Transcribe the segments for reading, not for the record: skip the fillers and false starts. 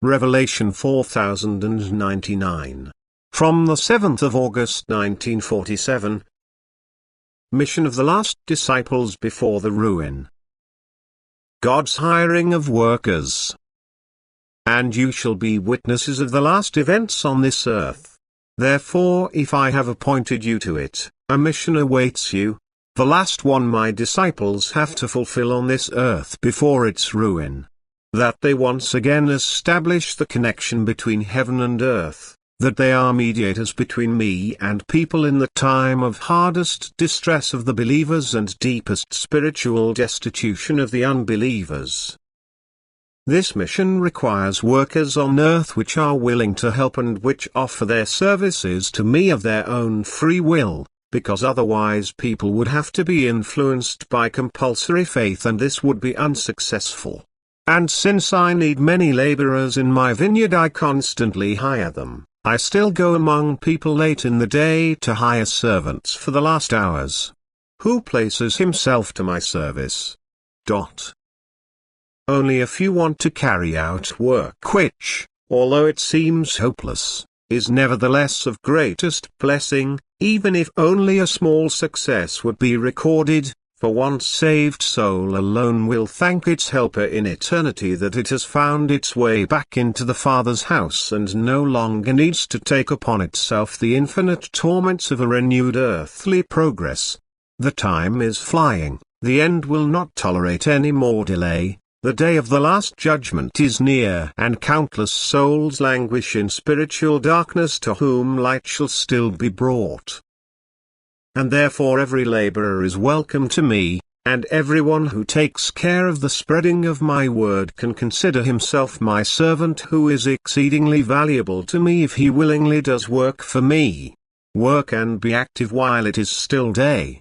Revelation 4099. From the 7th of August 1947. Mission of the last disciples before the ruin. God's hiring of workers. And you shall be witnesses of the last events on this earth. Therefore, if I have appointed you to it, a mission awaits you, the last one my disciples have to fulfill on this earth before its ruin. That they once again establish the connection between heaven and earth, that they are mediators between me and people in the time of hardest distress of the believers and deepest spiritual destitution of the unbelievers. This mission requires workers on earth which are willing to help and which offer their services to me of their own free will, because otherwise people would have to be influenced by compulsory faith and this would be unsuccessful. And since I need many laborers in my vineyard, I constantly hire them. I still go among people late in the day to hire servants for the last hours. Who places himself to my service? Only if you want to carry out work which, although it seems hopeless, is nevertheless of greatest blessing, even if only a small success would be recorded. For one saved soul alone will thank its helper in eternity that it has found its way back into the Father's house and no longer needs to take upon itself the infinite torments of a renewed earthly progress. The time is flying, the end will not tolerate any more delay, the day of the last judgment is near and countless souls languish in spiritual darkness to whom light shall still be brought. And therefore every laborer is welcome to me, and everyone who takes care of the spreading of my word can consider himself my servant who is exceedingly valuable to me if he willingly does work for me. Work and be active while it is still day.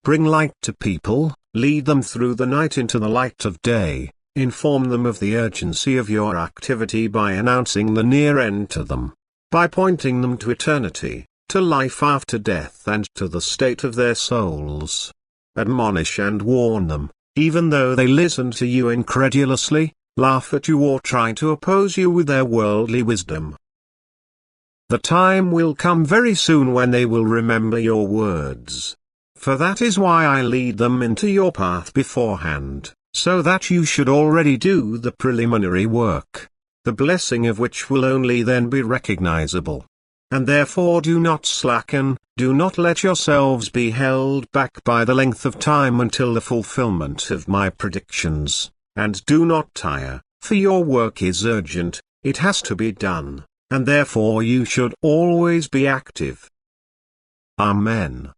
Bring light to people, lead them through the night into the light of day, inform them of the urgency of your activity by announcing the near end to them, by pointing them to eternity, to life after death and to the state of their souls. Admonish and warn them, even though they listen to you incredulously, laugh at you or try to oppose you with their worldly wisdom. The time will come very soon when they will remember your words. For that is why I lead them into your path beforehand, so that you should already do the preliminary work, the blessing of which will only then be recognizable. And therefore do not slacken, do not let yourselves be held back by the length of time until the fulfillment of my predictions, and do not tire, for your work is urgent, it has to be done, and therefore you should always be active. Amen.